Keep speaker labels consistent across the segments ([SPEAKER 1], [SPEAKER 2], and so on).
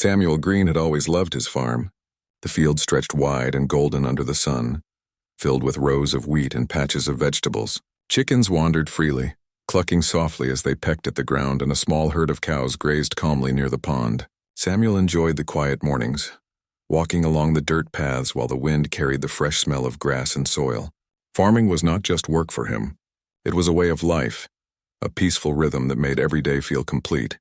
[SPEAKER 1] Samuel Green had always loved his farm. The field stretched wide and golden under the sun, filled with rows of wheat and patches of vegetables. Chickens wandered freely, clucking softly as they pecked at the ground, and a small herd of cows grazed calmly near the pond. Samuel enjoyed the quiet mornings, walking along the dirt paths while the wind carried the fresh smell of grass and soil. Farming was not just work for him. It was a way of life, a peaceful rhythm that made every day feel complete.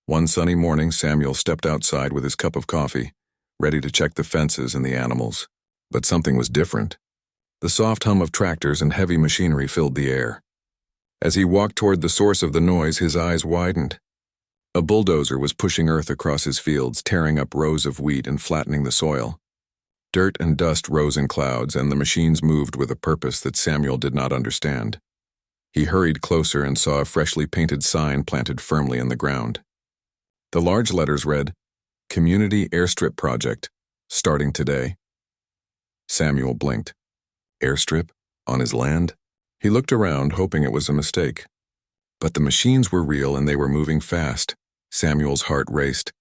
[SPEAKER 1] One sunny morning, Samuel stepped outside with his cup of coffee, ready to check the fences and the animals. But something was different. The soft hum of tractors and heavy machinery filled the air. As he walked toward the source of the noise, his eyes widened. A bulldozer was pushing earth across his fields, tearing up rows of wheat and flattening the soil. Dirt and dust rose in clouds, and the machines moved with a purpose that Samuel did not understand. He hurried closer and saw a freshly painted sign planted firmly in the ground. The large letters read, "Community Airstrip Project, starting today." Samuel blinked. Airstrip? On his land? He looked around, hoping it was a mistake. But the machines were real and they were moving fast. Samuel's heart raced.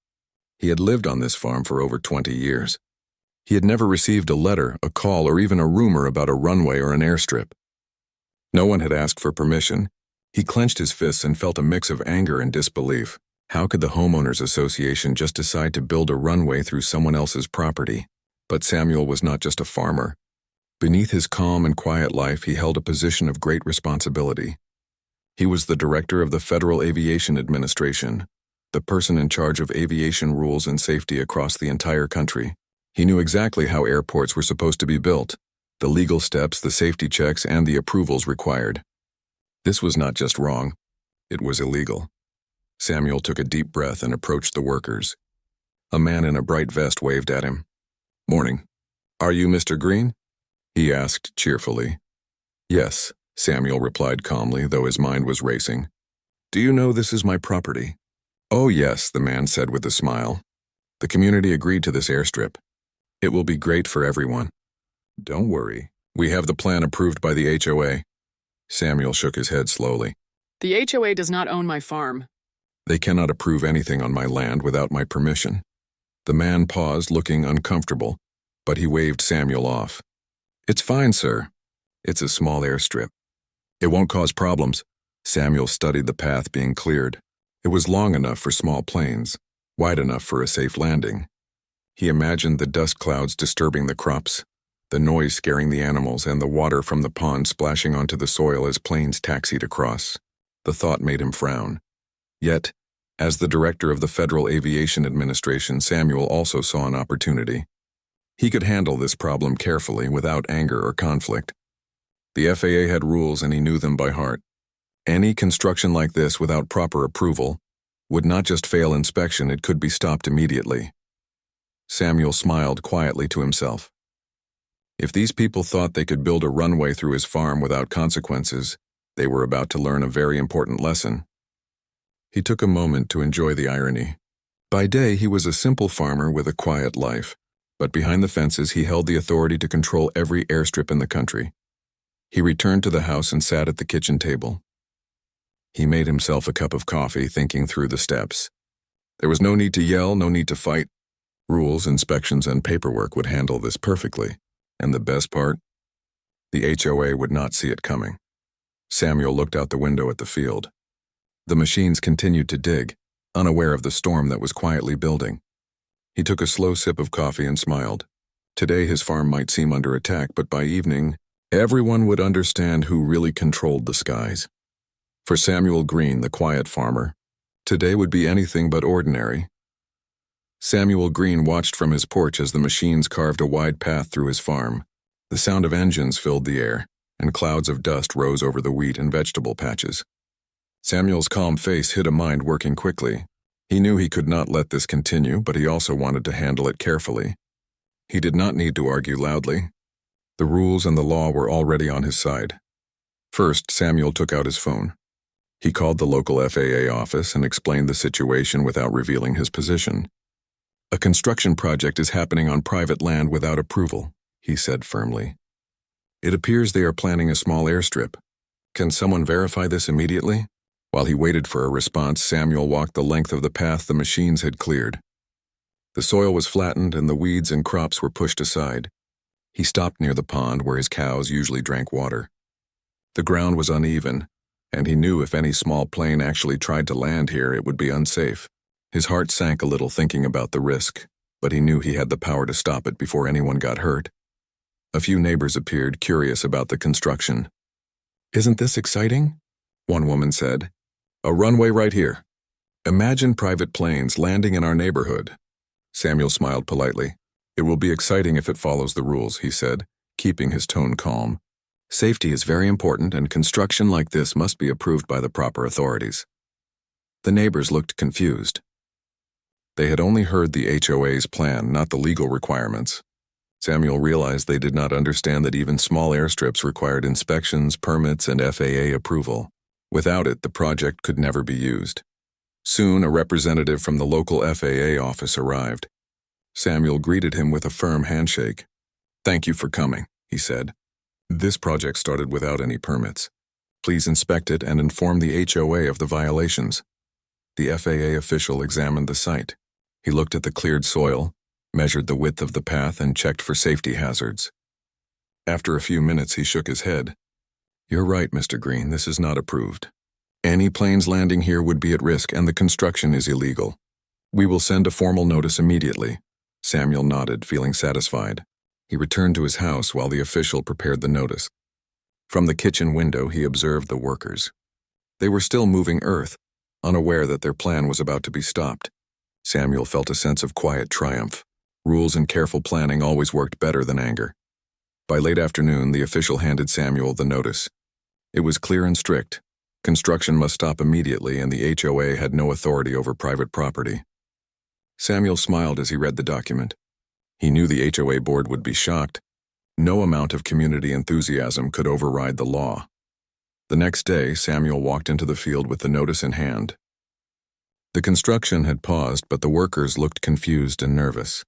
[SPEAKER 1] He had lived on this farm for over 20 years. He had never received a letter, a call, or even a rumor about a runway or an airstrip. No one had asked for permission. He clenched his fists and felt a mix of anger and disbelief. How could the Homeowners Association just decide to build a runway through someone else's property? But Samuel was not just a farmer. Beneath his calm and quiet life, he held a position of great responsibility. He was the director of the Federal Aviation Administration, the person in charge of aviation rules and safety across the entire country. He knew exactly how airports were supposed to be built, the legal steps, the safety checks, and the approvals required. This was not just wrong, it was illegal. Samuel took a deep breath and approached the workers. A man in a bright vest waved at him. "Morning. Are you Mr. Green?" he asked cheerfully. "Yes," Samuel replied calmly, though his mind was racing. "Do you know this is my property?" "Oh yes," the man said with a smile. "The community agreed to this airstrip. It will be great for everyone." "Don't worry. We have the plan approved by the HOA." Samuel shook his head slowly.
[SPEAKER 2] The HOA does not own my farm.
[SPEAKER 1] "They cannot approve anything on my land without my permission." The man paused, looking uncomfortable, but he waved Samuel off. "It's fine, sir. It's a small airstrip. It won't cause problems." Samuel studied the path being cleared. It was long enough for small planes, wide enough for a safe landing. He imagined the dust clouds disturbing the crops, the noise scaring the animals, and the water from the pond splashing onto the soil as planes taxied across. The thought made him frown. Yet, as the director of the Federal Aviation Administration, Samuel also saw an opportunity. He could handle this problem carefully, without anger or conflict. The FAA had rules and he knew them by heart. Any construction like this without proper approval would not just fail inspection, it could be stopped immediately. Samuel smiled quietly to himself. If these people thought they could build a runway through his farm without consequences, they were about to learn a very important lesson. He took a moment to enjoy the irony. By day, he was a simple farmer with a quiet life, but behind the fences, he held the authority to control every airstrip in the country. He returned to the house and sat at the kitchen table. He made himself a cup of coffee, thinking through the steps. There was no need to yell, no need to fight. Rules, inspections, and paperwork would handle this perfectly. And the best part? The HOA would not see it coming. Samuel looked out the window at the field. The machines continued to dig, unaware of the storm that was quietly building. He took a slow sip of coffee and smiled. Today his farm might seem under attack, but by evening, everyone would understand who really controlled the skies. For Samuel Green, the quiet farmer, today would be anything but ordinary. Samuel Green watched from his porch as the machines carved a wide path through his farm. The sound of engines filled the air, and clouds of dust rose over the wheat and vegetable patches. Samuel's calm face hid a mind working quickly. He knew he could not let this continue, but he also wanted to handle it carefully. He did not need to argue loudly. The rules and the law were already on his side. First, Samuel took out his phone. He called the local FAA office and explained the situation without revealing his position. "A construction project is happening on private land without approval," he said firmly. "It appears they are planning a small airstrip. Can someone verify this immediately?" While he waited for a response, Samuel walked the length of the path the machines had cleared. The soil was flattened and the weeds and crops were pushed aside. He stopped near the pond where his cows usually drank water. The ground was uneven, and he knew if any small plane actually tried to land here, it would be unsafe. His heart sank a little thinking about the risk, but he knew he had the power to stop it before anyone got hurt. A few neighbors appeared, curious about the construction. "Isn't this exciting?" one woman said. "A runway right here. Imagine private planes landing in our neighborhood." Samuel smiled politely. "It will be exciting if it follows the rules," he said, keeping his tone calm. "Safety is very important, and construction like this must be approved by the proper authorities." The neighbors looked confused. They had only heard the HOA's plan, not the legal requirements. Samuel realized they did not understand that even small airstrips required inspections, permits, and FAA approval. Without it, the project could never be used. Soon, a representative from the local FAA office arrived. Samuel greeted him with a firm handshake. "Thank you for coming," he said. "This project started without any permits. Please inspect it and inform the HOA of the violations." The FAA official examined the site. He looked at the cleared soil, measured the width of the path, and checked for safety hazards. After a few minutes, he shook his head. "You're right, Mr. Green, this is not approved. Any planes landing here would be at risk, and the construction is illegal. We will send a formal notice immediately." Samuel nodded, feeling satisfied. He returned to his house while the official prepared the notice. From the kitchen window, he observed the workers. They were still moving earth, unaware that their plan was about to be stopped. Samuel felt a sense of quiet triumph. Rules and careful planning always worked better than anger. By late afternoon, the official handed Samuel the notice. It was clear and strict. Construction must stop immediately, and the HOA had no authority over private property. Samuel smiled as he read the document. He knew the HOA board would be shocked. No amount of community enthusiasm could override the law. The next day, Samuel walked into the field with the notice in hand. The construction had paused, but the workers looked confused and nervous.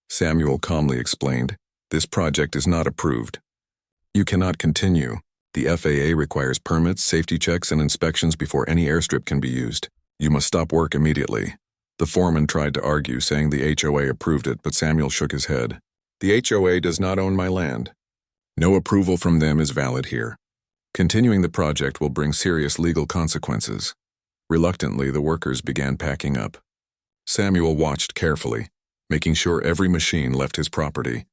[SPEAKER 1] Samuel calmly explained, "This project is not approved. You cannot continue. The FAA requires permits, safety checks, and inspections before any airstrip can be used. You must stop work immediately." The foreman tried to argue, saying the HOA approved it, but Samuel shook his head. "The HOA does not own my land. No approval from them is valid here. Continuing the project will bring serious legal consequences." Reluctantly, the workers began packing up. Samuel watched carefully, making sure every machine left his property.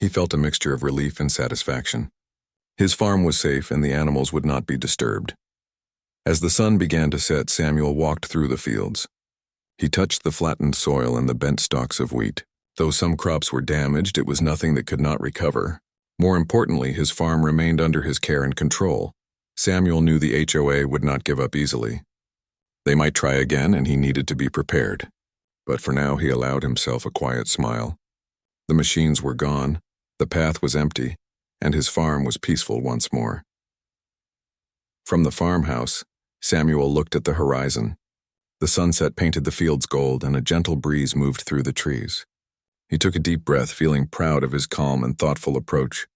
[SPEAKER 1] He felt a mixture of relief and satisfaction. His farm was safe and the animals would not be disturbed. As the sun began to set, Samuel walked through the fields. He touched the flattened soil and the bent stalks of wheat. Though some crops were damaged, it was nothing that could not recover. More importantly, his farm remained under his care and control. Samuel knew the HOA would not give up easily. They might try again, and he needed to be prepared. But for now, he allowed himself a quiet smile. The machines were gone, the path was empty, and his farm was peaceful once more. From the farmhouse, Samuel looked at the horizon. The sunset painted the fields gold, and a gentle breeze moved through the trees. He took a deep breath, feeling proud of his calm and thoughtful approach.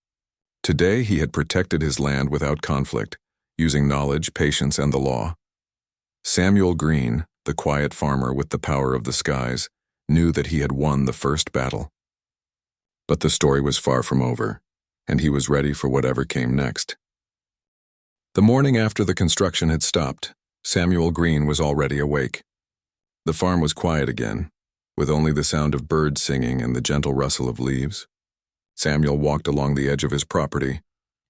[SPEAKER 1] Today, he had protected his land without conflict, using knowledge, patience, and the law. Samuel Green, the quiet farmer with the power of the skies, knew that he had won the first battle. But the story was far from over, and he was ready for whatever came next. The morning after the construction had stopped, Samuel Green was already awake. The farm was quiet again, with only the sound of birds singing and the gentle rustle of leaves. Samuel walked along the edge of his property,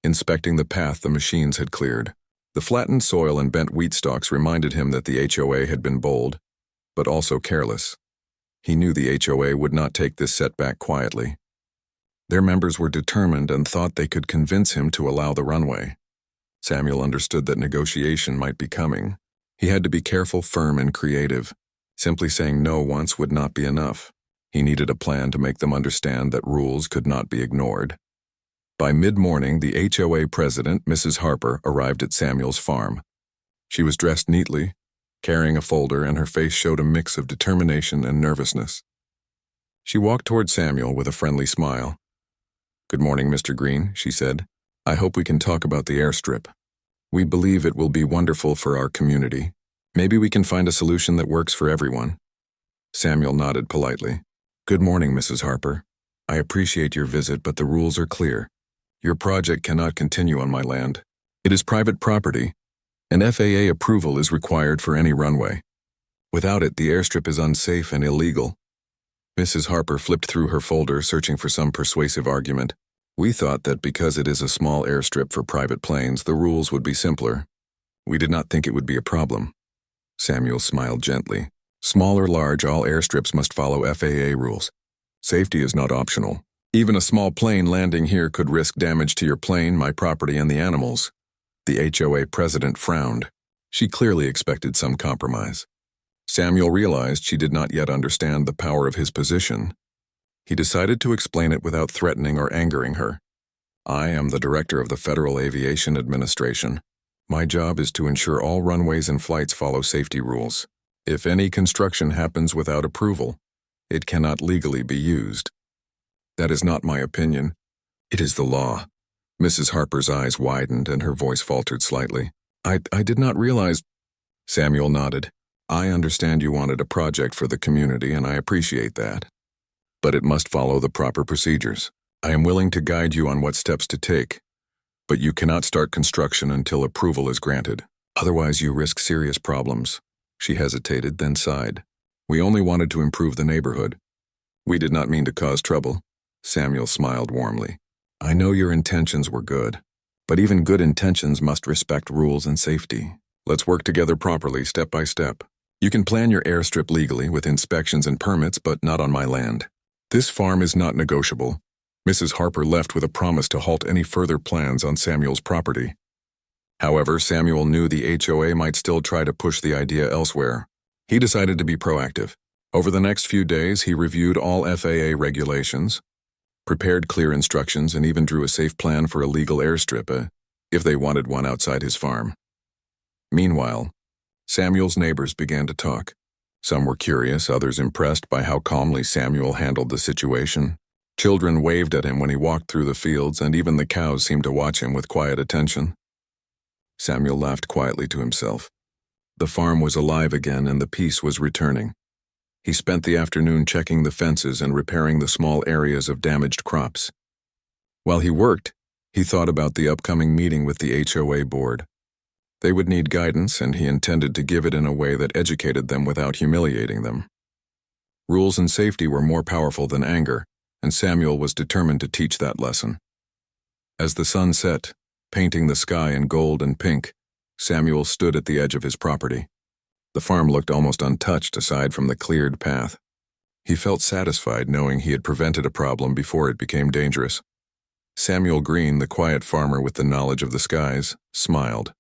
[SPEAKER 1] inspecting the path the machines had cleared. The flattened soil and bent wheat stalks reminded him that the HOA had been bold, but also careless. He knew the HOA would not take this setback quietly. Their members were determined and thought they could convince him to allow the runway. Samuel understood that negotiation might be coming. He had to be careful, firm, and creative. Simply saying no once would not be enough. He needed a plan to make them understand that rules could not be ignored. By mid-morning, the HOA president, Mrs. Harper, arrived at Samuel's farm. She was dressed neatly, carrying a folder, and her face showed a mix of determination and nervousness. She walked toward Samuel with a friendly smile. "Good morning, Mr. Green," she said. "I hope we can talk about the airstrip. We believe it will be wonderful for our community. Maybe we can find a solution that works for everyone." Samuel nodded politely. Good morning, Mrs. Harper. I appreciate your visit, but the rules are clear. Your project cannot continue on my land. It is private property, and FAA approval is required for any runway. Without it, the airstrip is unsafe and illegal. Mrs. Harper flipped through her folder, searching for some persuasive argument. We thought that because it is a small airstrip for private planes, the rules would be simpler. We did not think it would be a problem. Samuel smiled gently. Small or large, all airstrips must follow FAA rules. Safety is not optional. Even a small plane landing here could risk damage to your plane, my property, and the animals. The HOA president frowned. She clearly expected some compromise. Samuel realized she did not yet understand the power of his position. He decided to explain it without threatening or angering her. I am the director of the Federal Aviation Administration. My job is to ensure all runways and flights follow safety rules. If any construction happens without approval, it cannot legally be used. That is not my opinion. It is the law. Mrs. Harper's eyes widened and her voice faltered slightly. I did not realize. Samuel nodded. I understand you wanted a project for the community, and I appreciate that. But it must follow the proper procedures. I am willing to guide you on what steps to take, but you cannot start construction until approval is granted. Otherwise, you risk serious problems. She hesitated, then sighed. We only wanted to improve the neighborhood. We did not mean to cause trouble. Samuel smiled warmly. I know your intentions were good, but even good intentions must respect rules and safety. Let's work together properly, step by step. You can plan your airstrip legally with inspections and permits, but not on my land. This farm is not negotiable. Mrs. Harper left with a promise to halt any further plans on Samuel's property. However, Samuel knew the HOA might still try to push the idea elsewhere. He decided to be proactive. Over the next few days, he reviewed all FAA regulations, prepared clear instructions, and even drew a safe plan for a legal airstrip if they wanted one outside his farm. Meanwhile, Samuel's neighbors began to talk. Some were curious, others impressed by how calmly Samuel handled the situation. Children waved at him when he walked through the fields, and even the cows seemed to watch him with quiet attention. Samuel laughed quietly to himself. The farm was alive again, and the peace was returning. He spent the afternoon checking the fences and repairing the small areas of damaged crops. While he worked, he thought about the upcoming meeting with the HOA board. They would need guidance, and he intended to give it in a way that educated them without humiliating them. Rules and safety were more powerful than anger, and Samuel was determined to teach that lesson. As the sun set, painting the sky in gold and pink, Samuel stood at the edge of his property. The farm looked almost untouched aside from the cleared path. He felt satisfied knowing he had prevented a problem before it became dangerous. Samuel Green, the quiet farmer with the knowledge of the skies, smiled.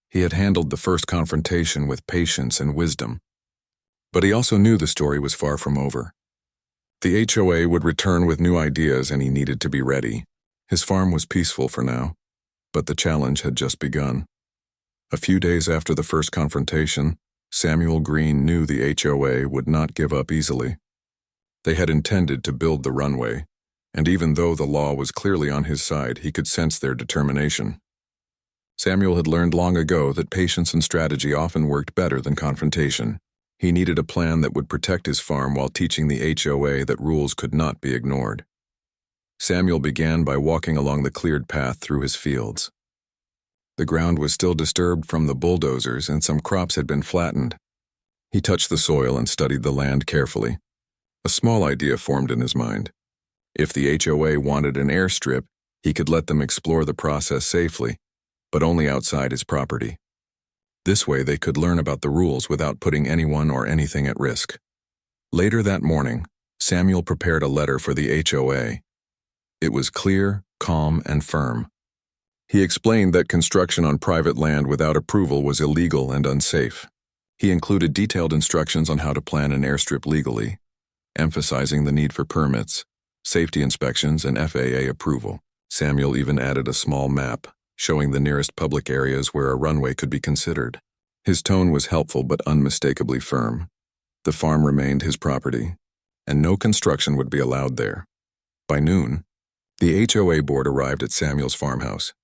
[SPEAKER 1] He had handled the first confrontation with patience and wisdom. But he also knew the story was far from over. The HOA would return with new ideas, and he needed to be ready. His farm was peaceful for now, but the challenge had just begun. A few days after the first confrontation, Samuel Green knew the HOA would not give up easily. They had intended to build the runway, and even though the law was clearly on his side, he could sense their determination. Samuel had learned long ago that patience and strategy often worked better than confrontation. He needed a plan that would protect his farm while teaching the HOA that rules could not be ignored. Samuel began by walking along the cleared path through his fields. The ground was still disturbed from the bulldozers, and some crops had been flattened. He touched the soil and studied the land carefully. A small idea formed in his mind. If the HOA wanted an airstrip, he could let them explore the process safely, but only outside his property. This way they could learn about the rules without putting anyone or anything at risk. Later that morning, Samuel prepared a letter for the HOA. It was clear, calm, and firm. He explained that construction on private land without approval was illegal and unsafe. He included detailed instructions on how to plan an airstrip legally, emphasizing the need for permits, safety inspections, and FAA approval. Samuel even added a small map, showing the nearest public areas where a runway could be considered. His tone was helpful but unmistakably firm. The farm remained his property, and no construction would be allowed there. By noon, the HOA board arrived at Samuel's farmhouse.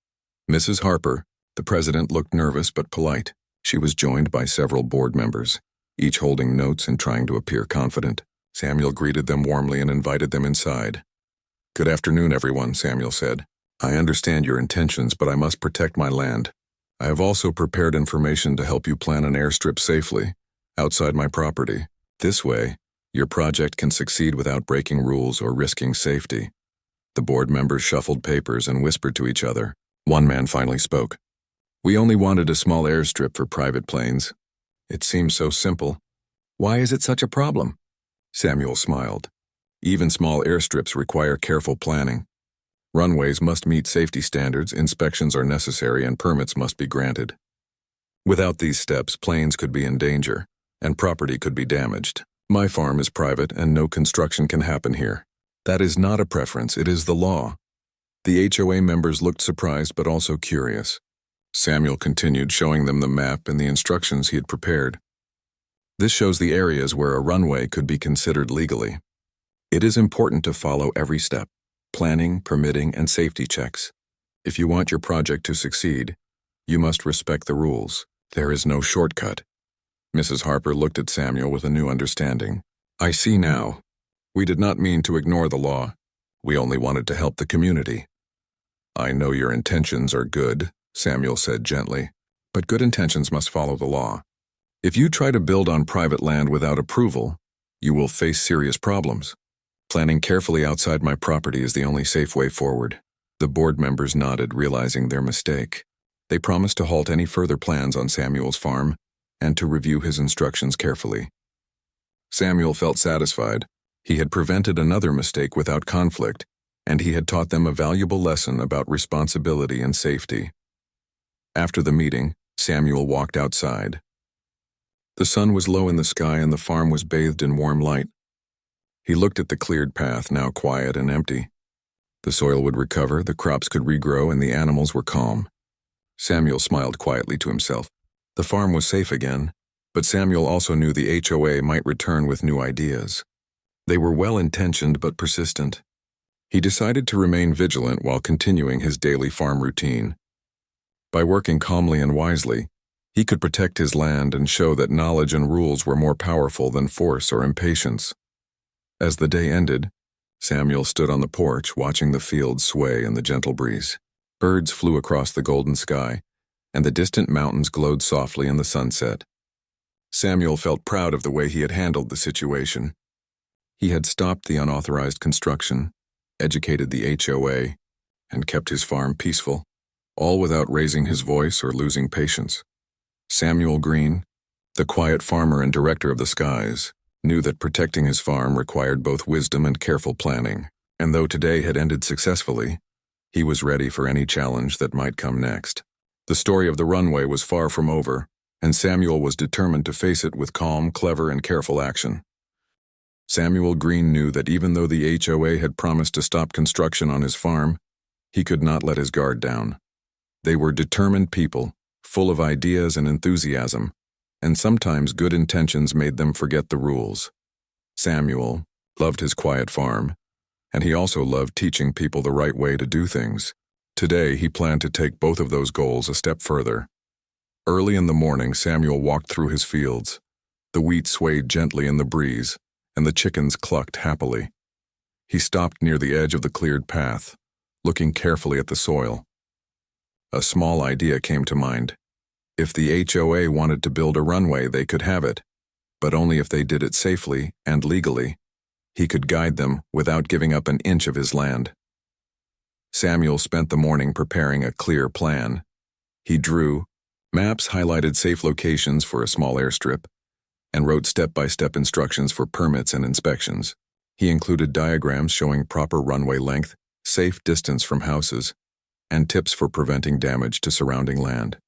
[SPEAKER 1] Mrs. Harper, the president, looked nervous but polite. She was joined by several board members. each holding notes and trying to appear confident. Samuel greeted them warmly and invited them inside. "Good afternoon, everyone," Samuel said. "I understand your intentions, but I must protect my land. I have also prepared information to help you plan an airstrip safely, outside my property. This way, your project can succeed without breaking rules or risking safety." The board members shuffled papers and whispered to each other. One man finally spoke. "We only wanted a small airstrip for private planes. It seems so simple. Why is it such a problem?" Samuel smiled. "Even small airstrips require careful planning. Runways must meet safety standards, inspections are necessary, and permits must be granted. Without these steps, planes could be in danger, and property could be damaged. My farm is private, and no construction can happen here. That is not a preference, it is the law." The HOA members looked surprised but also curious. Samuel continued, showing them the map and the instructions he had prepared. "This shows the areas where a runway could be considered legally. It is important to follow every step: planning, permitting, and safety checks. If you want your project to succeed, you must respect the rules. There is no shortcut." Mrs. Harper looked at Samuel with a new understanding. "I see now. We did not mean to ignore the law. We only wanted to help the community." "I know your intentions are good," Samuel said gently, "but good intentions must follow the law. If you try to build on private land without approval, you will face serious problems. Planning carefully outside my property is the only safe way forward." The board members nodded, realizing their mistake. They promised to halt any further plans on Samuel's farm and to review his instructions carefully. Samuel felt satisfied. He had prevented another mistake without conflict, and he had taught them a valuable lesson about responsibility and safety. After the meeting, Samuel walked outside. The sun was low in the sky and the farm was bathed in warm light. He looked at the cleared path, now quiet and empty. The soil would recover, the crops could regrow, and the animals were calm. Samuel smiled quietly to himself. The farm was safe again, but Samuel also knew the HOA might return with new ideas. They were well-intentioned but persistent. He decided to remain vigilant while continuing his daily farm routine. By working calmly and wisely, he could protect his land and show that knowledge and rules were more powerful than force or impatience. As the day ended, Samuel stood on the porch watching the fields sway in the gentle breeze. Birds flew across the golden sky, and the distant mountains glowed softly in the sunset. Samuel felt proud of the way he had handled the situation. He had stopped the unauthorized construction, educated the HOA, and kept his farm peaceful, all without raising his voice or losing patience. Samuel Green, the quiet farmer and director of the skies, knew that protecting his farm required both wisdom and careful planning, and though today had ended successfully, he was ready for any challenge that might come next. The story of the runway was far from over, and Samuel was determined to face it with calm, clever, and careful action. Samuel Green knew that even though the HOA had promised to stop construction on his farm, he could not let his guard down. They were determined people, full of ideas and enthusiasm, and sometimes good intentions made them forget the rules. Samuel loved his quiet farm, and he also loved teaching people the right way to do things. Today, he planned to take both of those goals a step further. Early in the morning, Samuel walked through his fields. The wheat swayed gently in the breeze, and the chickens clucked happily. He stopped near the edge of the cleared path, looking carefully at the soil. A small idea came to mind. If the HOA wanted to build a runway, they could have it, but only if they did it safely and legally. He could guide them without giving up an inch of his land. Samuel spent the morning preparing a clear plan. He drew maps, highlighted safe locations for a small airstrip, and wrote step-by-step instructions for permits and inspections. He included diagrams showing proper runway length, safe distance from houses, and tips for preventing damage to surrounding land.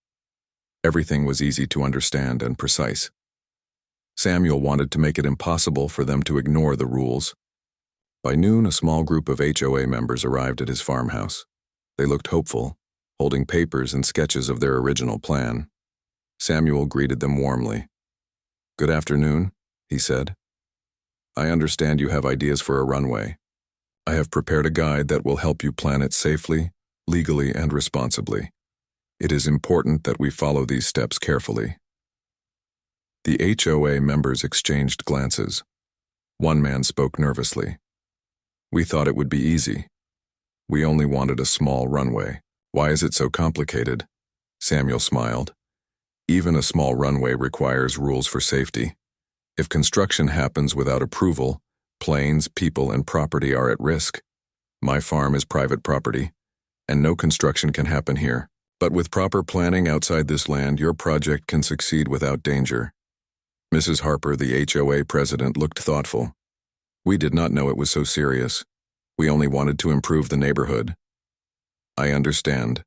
[SPEAKER 1] Everything was easy to understand and precise. Samuel wanted to make it impossible for them to ignore the rules. By noon, a small group of HOA members arrived at his farmhouse. They looked hopeful, holding papers and sketches of their original plan. Samuel greeted them warmly. "Good afternoon," he said. "I understand you have ideas for a runway. I have prepared a guide that will help you plan it safely, legally, and responsibly. It is important that we follow these steps carefully." The HOA members exchanged glances. One man spoke nervously. "We thought it would be easy. We only wanted a small runway. Why is it so complicated?" Samuel smiled. "Even a small runway requires rules for safety. If construction happens without approval, planes, people, and property are at risk. My farm is private property, and no construction can happen here. But with proper planning outside this land, your project can succeed without danger." Mrs. Harper, the HOA president, looked thoughtful. "We did not know it was so serious. We only wanted to improve the neighborhood." "I understand,"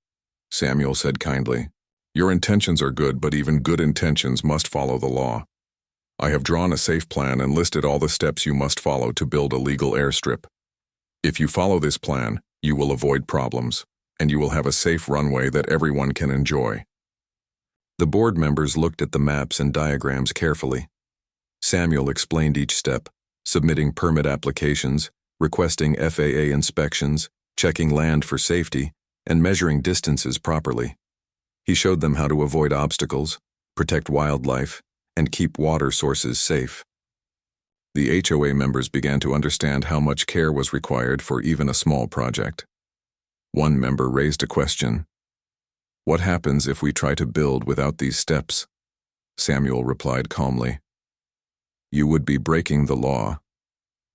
[SPEAKER 1] Samuel said kindly. "Your intentions are good, but even good intentions must follow the law. I have drawn a safe plan and listed all the steps you must follow to build a legal airstrip. If you follow this plan, you will avoid problems, and you will have a safe runway that everyone can enjoy." The board members looked at the maps and diagrams carefully. Samuel explained each step, submitting permit applications, requesting FAA inspections, checking land for safety, and measuring distances properly. He showed them how to avoid obstacles, protect wildlife, and keep water sources safe. The HOA members began to understand how much care was required for even a small project. One member raised a question. "What happens if we try to build without these steps?" Samuel replied calmly. "You would be breaking the law.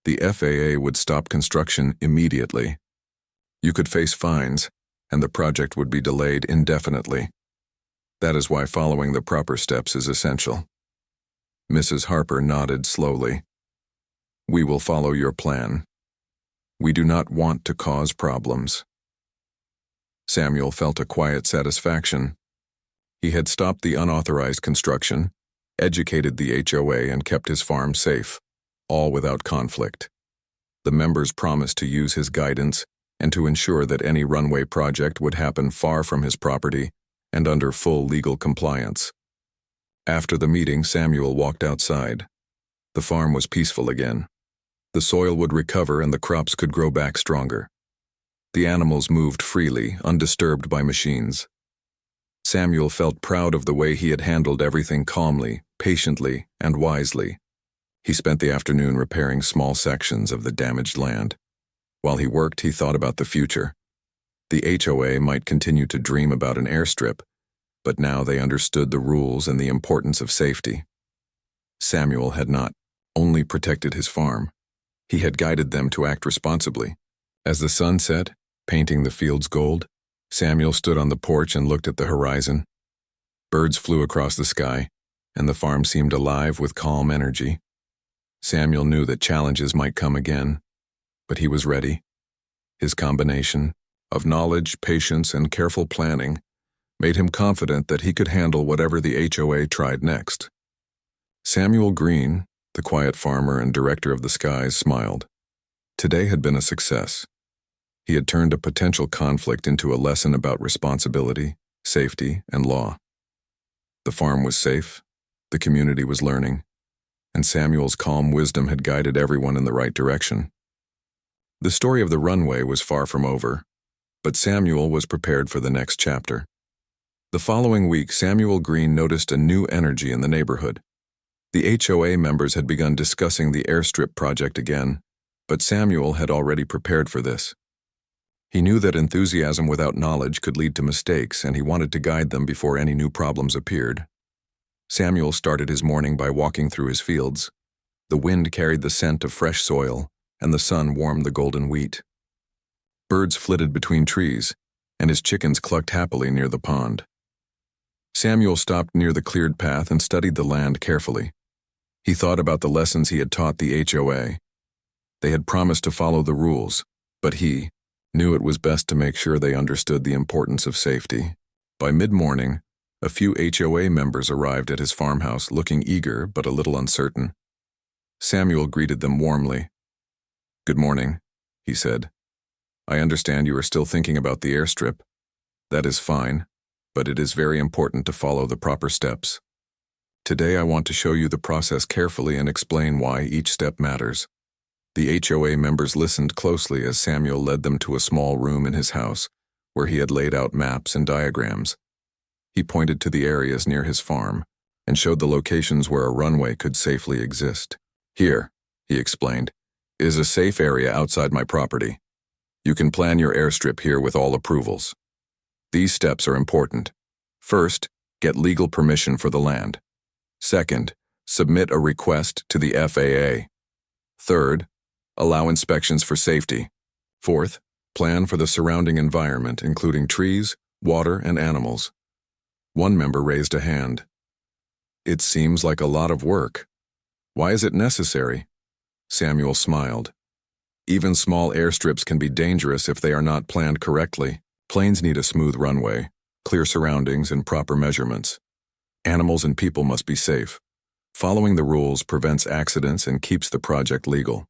[SPEAKER 1] The FAA would stop construction immediately. You could face fines, and the project would be delayed indefinitely. That is why following the proper steps is essential." Mrs. Harper nodded slowly. "We will follow your plan. We do not want to cause problems." Samuel felt a quiet satisfaction. He had stopped the unauthorized construction, educated the HOA, and kept his farm safe, all without conflict. The members promised to use his guidance and to ensure that any runway project would happen far from his property and under full legal compliance. After the meeting, Samuel walked outside. The farm was peaceful again. The soil would recover and the crops could grow back stronger. The animals moved freely, undisturbed by machines. Samuel felt proud of the way he had handled everything calmly, patiently, and wisely. He spent the afternoon repairing small sections of the damaged land. While he worked, he thought about the future. The HOA might continue to dream about an airstrip, but now they understood the rules and the importance of safety. Samuel had not only protected his farm, he had guided them to act responsibly. As the sun set, painting the fields gold, Samuel stood on the porch and looked at the horizon. Birds flew across the sky, and the farm seemed alive with calm energy. Samuel knew that challenges might come again, but he was ready. His combination of knowledge, patience, and careful planning made him confident that he could handle whatever the HOA tried next. Samuel Green, the quiet farmer and director of the skies, smiled. Today had been a success. He had turned a potential conflict into a lesson about responsibility, safety, and law. The farm was safe, the community was learning, and Samuel's calm wisdom had guided everyone in the right direction. The story of the runway was far from over, but Samuel was prepared for the next chapter. The following week, Samuel Green noticed a new energy in the neighborhood. The HOA members had begun discussing the airstrip project again, but Samuel had already prepared for this. He knew that enthusiasm without knowledge could lead to mistakes, and he wanted to guide them before any new problems appeared. Samuel started his morning by walking through his fields. The wind carried the scent of fresh soil, and the sun warmed the golden wheat. Birds flitted between trees, and his chickens clucked happily near the pond. Samuel stopped near the cleared path and studied the land carefully. He thought about the lessons he had taught the HOA. They had promised to follow the rules, but he knew it was best to make sure they understood the importance of safety. By mid-morning, a few HOA members arrived at his farmhouse looking eager but a little uncertain. Samuel greeted them warmly. "Good morning," he said. "I understand you are still thinking about the airstrip. That is fine, but it is very important to follow the proper steps. Today I want to show you the process carefully and explain why each step matters." The HOA members listened closely as Samuel led them to a small room in his house, where he had laid out maps and diagrams. He pointed to the areas near his farm and showed the locations where a runway could safely exist. "Here," he explained, "is a safe area outside my property. You can plan your airstrip here with all approvals. These steps are important. First, get legal permission for the land. Second, submit a request to the FAA. Third, allow inspections for safety. Fourth, plan for the surrounding environment, including trees, water, and animals." One member raised a hand. "It seems like a lot of work. Why is it necessary?" Samuel smiled. "Even small airstrips can be dangerous if they are not planned correctly. Planes need a smooth runway, clear surroundings, and proper measurements. Animals and people must be safe. Following the rules prevents accidents and keeps the project legal.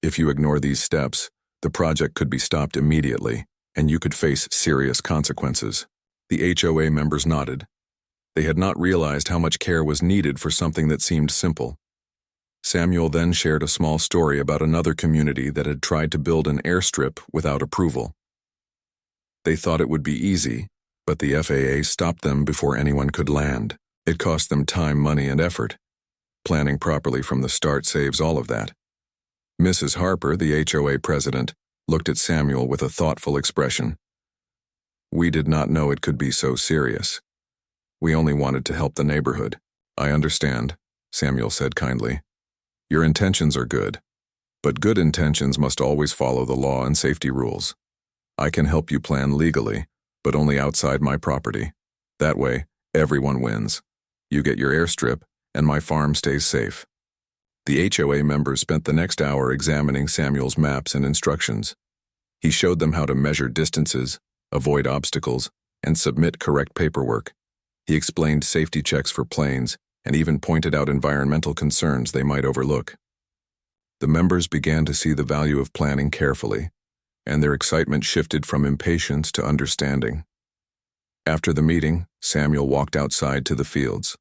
[SPEAKER 1] If you ignore these steps, the project could be stopped immediately, and you could face serious consequences." The HOA members nodded. They had not realized how much care was needed for something that seemed simple. Samuel then shared a small story about another community that had tried to build an airstrip without approval. They thought it would be easy, but the FAA stopped them before anyone could land. It cost them time, money, and effort. Planning properly from the start saves all of that. Mrs. Harper, the HOA president, looked at Samuel with a thoughtful expression. "We did not know it could be so serious. We only wanted to help the neighborhood." "I understand," Samuel said kindly. "Your intentions are good, but good intentions must always follow the law and safety rules. I can help you plan legally, but only outside my property. That way, everyone wins. You get your airstrip, and my farm stays safe." The HOA members spent the next hour examining Samuel's maps and instructions. He showed them how to measure distances, avoid obstacles, and submit correct paperwork. He explained safety checks for planes and even pointed out environmental concerns they might overlook. The members began to see the value of planning carefully, and their excitement shifted from impatience to understanding. After the meeting, Samuel walked outside to the fields.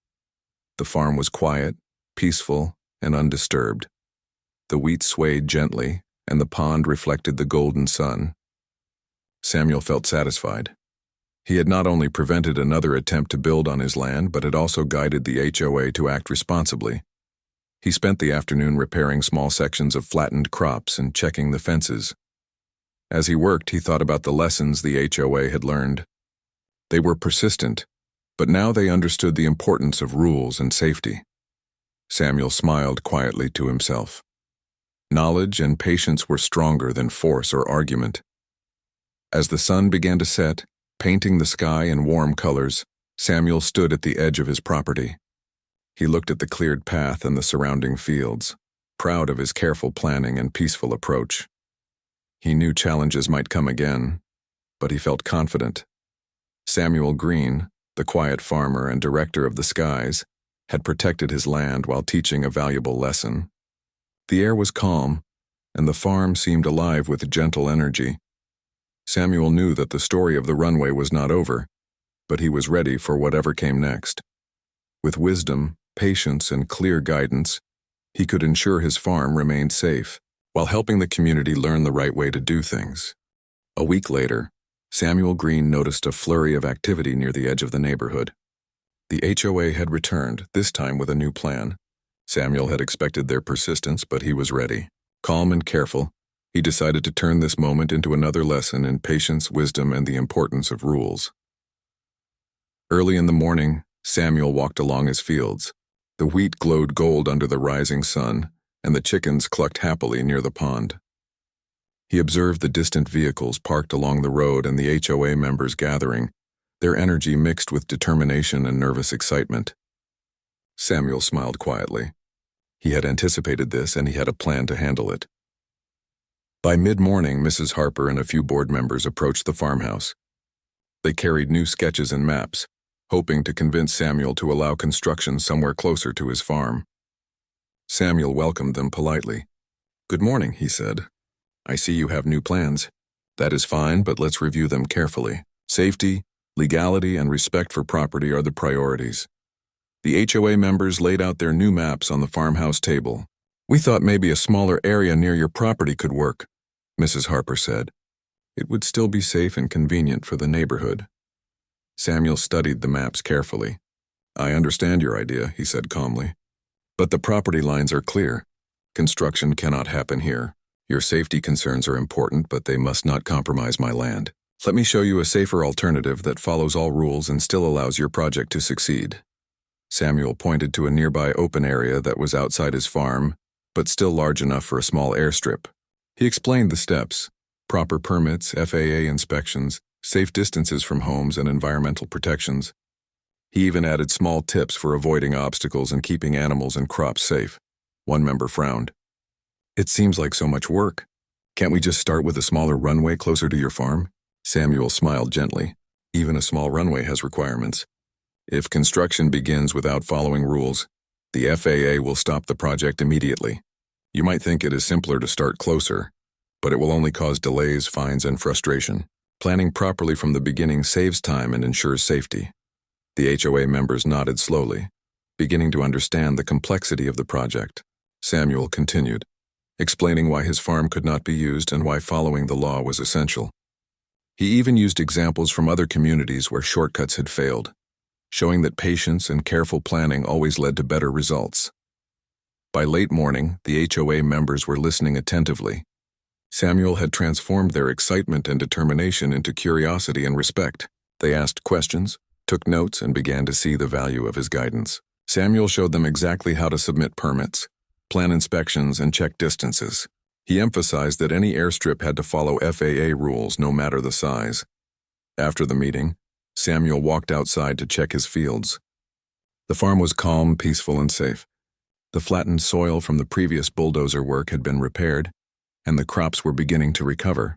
[SPEAKER 1] The farm was quiet, peaceful, and undisturbed. The wheat swayed gently, and the pond reflected the golden sun. Samuel felt satisfied. He had not only prevented another attempt to build on his land, but had also guided the HOA to act responsibly. He spent the afternoon repairing small sections of flattened crops and checking the fences. As he worked, he thought about the lessons the HOA had learned. They were persistent, but now they understood the importance of rules and safety. Samuel smiled quietly to himself. Knowledge and patience were stronger than force or argument. As the sun began to set, painting the sky in warm colors, Samuel stood at the edge of his property. He looked at the cleared path and the surrounding fields, proud of his careful planning and peaceful approach. He knew challenges might come again, but he felt confident. Samuel Green, the quiet farmer and director of the skies, had protected his land while teaching a valuable lesson. The air was calm, and the farm seemed alive with gentle energy. Samuel knew that the story of the runway was not over, but he was ready for whatever came next. With wisdom, patience, and clear guidance, he could ensure his farm remained safe, while helping the community learn the right way to do things. A week later, Samuel Green noticed a flurry of activity near the edge of the neighborhood. The HOA had returned, this time with a new plan. Samuel had expected their persistence, but he was ready. Calm and careful, he decided to turn this moment into another lesson in patience, wisdom, and the importance of rules. Early in the morning, Samuel walked along his fields. The wheat glowed gold under the rising sun, and the chickens clucked happily near the pond. He observed the distant vehicles parked along the road and the HOA members gathering, their energy mixed with determination and nervous excitement. Samuel smiled quietly. He had anticipated this, and he had a plan to handle it. By mid-morning, Mrs. Harper and a few board members approached the farmhouse. They carried new sketches and maps, hoping to convince Samuel to allow construction somewhere closer to his farm. Samuel welcomed them politely. "Good morning," he said. "I see you have new plans. That is fine, but let's review them carefully. Safety, legality, and respect for property are the priorities." The HOA members laid out their new maps on the farmhouse table. "We thought maybe a smaller area near your property could work," Mrs. Harper said. "It would still be safe and convenient for the neighborhood." Samuel studied the maps carefully. I understand your idea, he said calmly. But the property lines are clear. Construction cannot happen here. Your safety concerns are important, but they must not compromise my land. Let me show you a safer alternative that follows all rules and still allows your project to succeed. Samuel pointed to a nearby open area that was outside his farm, but still large enough for a small airstrip. He explained the steps: proper permits, FAA inspections, safe distances from homes, and environmental protections. He even added small tips for avoiding obstacles and keeping animals and crops safe. One member frowned. It seems like so much work. Can't we just start with a smaller runway closer to your farm? Samuel smiled gently. Even a small runway has requirements. If construction begins without following rules, the FAA will stop the project immediately. You might think it is simpler to start closer, but it will only cause delays, fines, and frustration. Planning properly from the beginning saves time and ensures safety. The HOA members nodded slowly, beginning to understand the complexity of the project. Samuel continued, explaining why his farm could not be used and why following the law was essential. He even used examples from other communities where shortcuts had failed, showing that patience and careful planning always led to better results. By late morning, the HOA members were listening attentively. Samuel had transformed their excitement and determination into curiosity and respect. They asked questions, took notes, and began to see the value of his guidance. Samuel showed them exactly how to submit permits, plan inspections, and check distances. He emphasized that any airstrip had to follow FAA rules no matter the size. After the meeting, Samuel walked outside to check his fields. The farm was calm, peaceful, and safe. The flattened soil from the previous bulldozer work had been repaired, and the crops were beginning to recover.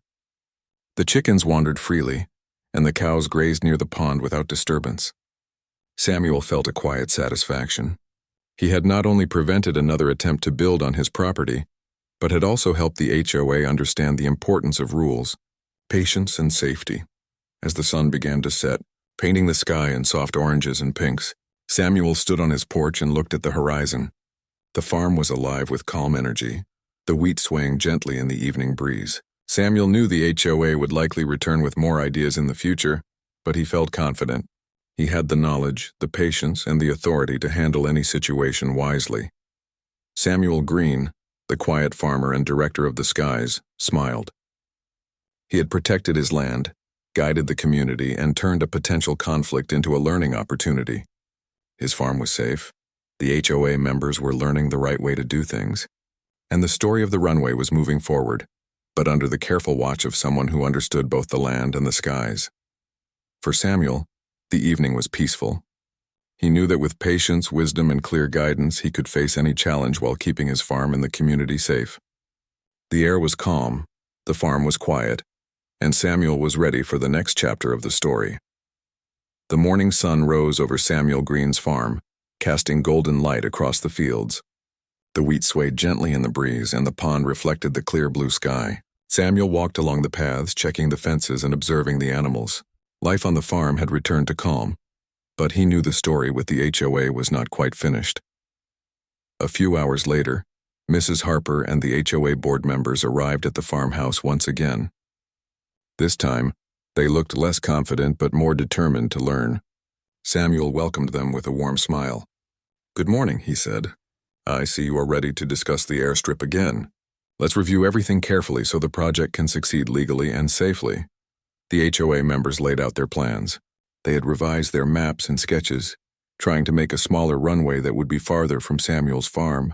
[SPEAKER 1] The chickens wandered freely, and the cows grazed near the pond without disturbance. Samuel felt a quiet satisfaction. He had not only prevented another attempt to build on his property, but had also helped the HOA understand the importance of rules, patience, and safety. As the sun began to set, painting the sky in soft oranges and pinks, Samuel stood on his porch and looked at the horizon. The farm was alive with calm energy, the wheat swaying gently in the evening breeze. Samuel knew the HOA would likely return with more ideas in the future, but he felt confident. He had the knowledge, the patience, and the authority to handle any situation wisely. Samuel Green, the quiet farmer and director of the skies, smiled. He had protected his land, guided the community, and turned a potential conflict into a learning opportunity. His farm was safe, the HOA members were learning the right way to do things, and the story of the runway was moving forward, but under the careful watch of someone who understood both the land and the skies. For Samuel, the evening was peaceful. He knew that with patience, wisdom, and clear guidance, he could face any challenge while keeping his farm and the community safe. The air was calm, the farm was quiet, and Samuel was ready for the next chapter of the story. The morning sun rose over Samuel Green's farm, casting golden light across the fields. The wheat swayed gently in the breeze, and the pond reflected the clear blue sky. Samuel walked along the paths, checking the fences and observing the animals. Life on the farm had returned to calm, but he knew the story with the HOA was not quite finished. A few hours later, Mrs. Harper and the HOA board members arrived at the farmhouse once again. This time, they looked less confident but more determined to learn. Samuel welcomed them with a warm smile. "Good morning," he said. "I see you are ready to discuss the airstrip again. Let's review everything carefully so the project can succeed legally and safely." The HOA members laid out their plans. They had revised their maps and sketches, trying to make a smaller runway that would be farther from Samuel's farm.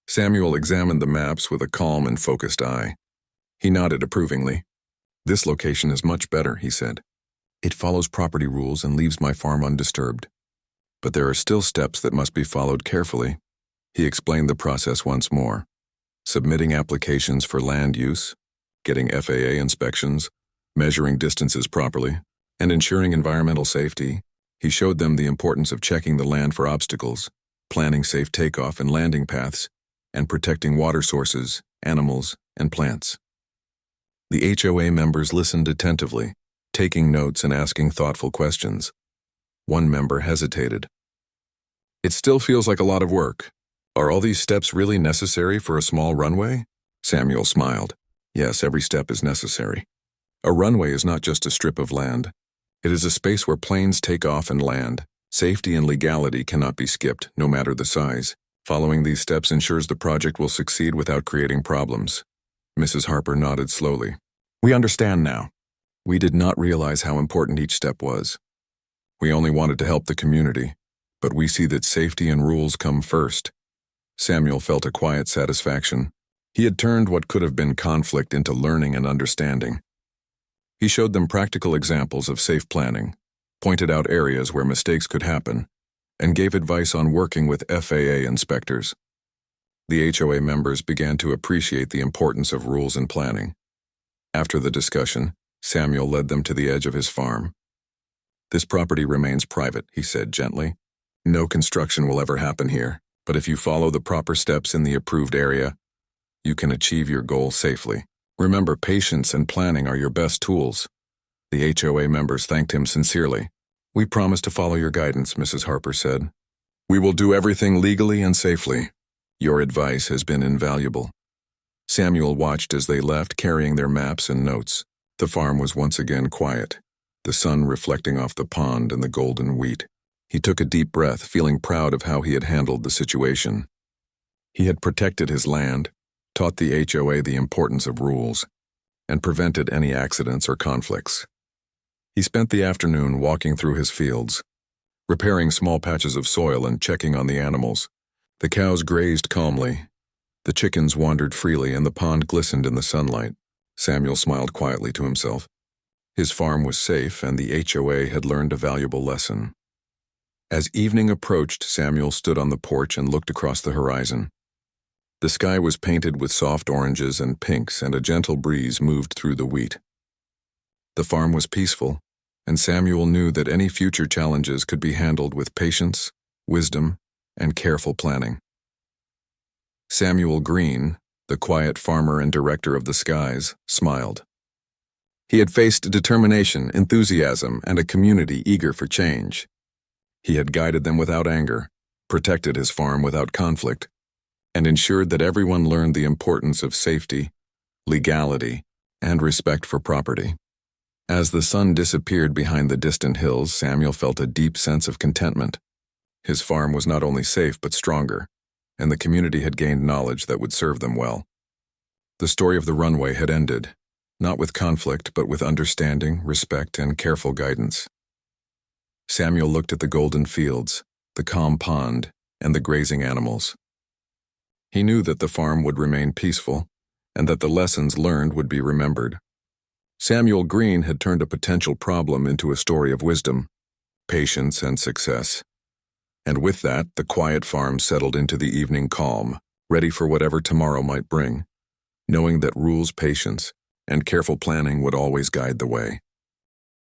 [SPEAKER 1] Samuel examined the maps with a calm and focused eye. He nodded approvingly. "This location is much better," he said. "It follows property rules and leaves my farm undisturbed. But there are still steps that must be followed carefully." He explained the process once more. Submitting applications for land use, getting FAA inspections, measuring distances properly, and ensuring environmental safety. He showed them the importance of checking the land for obstacles, planning safe takeoff and landing paths, and protecting water sources, animals, and plants. The HOA members listened attentively, taking notes and asking thoughtful questions. One member hesitated. "It still feels like a lot of work. Are all these steps really necessary for a small runway?" Samuel smiled. "Yes, every step is necessary. A runway is not just a strip of land. It is a space where planes take off and land, Safety and legality cannot be skipped, no matter the size. Following these steps ensures the project will succeed without creating problems. Mrs. Harper nodded slowly. We understand now. We did not realize how important each step was. We only wanted to help the community, but we see that safety and rules come first. Samuel felt a quiet satisfaction. He had turned what could have been conflict into learning and understanding. He showed them practical examples of safe planning, pointed out areas where mistakes could happen, and gave advice on working with FAA inspectors. The HOA members began to appreciate the importance of rules and planning. After the discussion, Samuel led them to the edge of his farm. This property remains private, he said gently. No construction will ever happen here, but if you follow the proper steps in the approved area, you can achieve your goal safely. Remember, patience and planning are your best tools. The HOA members thanked him sincerely. We promise to follow your guidance, Mrs. Harper said. We will do everything legally and safely. Your advice has been invaluable. Samuel watched as they left, carrying their maps and notes. The farm was once again quiet, the sun reflecting off the pond and the golden wheat. He took a deep breath, feeling proud of how he had handled the situation. He had protected his land, taught the HOA the importance of rules, and prevented any accidents or conflicts. He spent the afternoon walking through his fields, repairing small patches of soil and checking on the animals. The cows grazed calmly. The chickens wandered freely and the pond glistened in the sunlight. Samuel smiled quietly to himself. His farm was safe and the HOA had learned a valuable lesson. As evening approached, Samuel stood on the porch and looked across the horizon. The sky was painted with soft oranges and pinks, and a gentle breeze moved through the wheat. The farm was peaceful, and Samuel knew that any future challenges could be handled with patience, wisdom, and careful planning. Samuel Green, the quiet farmer and director of the skies, smiled. He had faced determination, enthusiasm, and a community eager for change. He had guided them without anger, protected his farm without conflict, and ensured that everyone learned the importance of safety, legality, and respect for property. As the sun disappeared behind the distant hills, Samuel felt a deep sense of contentment. His farm was not only safe but stronger, and the community had gained knowledge that would serve them well. The story of the Runway had ended, not with conflict but with understanding, respect, and careful guidance. Samuel looked at the golden fields, the calm pond, and the grazing animals. He knew that the farm would remain peaceful, and that the lessons learned would be remembered. Samuel Green had turned a potential problem into a story of wisdom, patience, and success. And with that, the quiet farm settled into the evening calm, ready for whatever tomorrow might bring, knowing that rules, patience, and careful planning would always guide the way.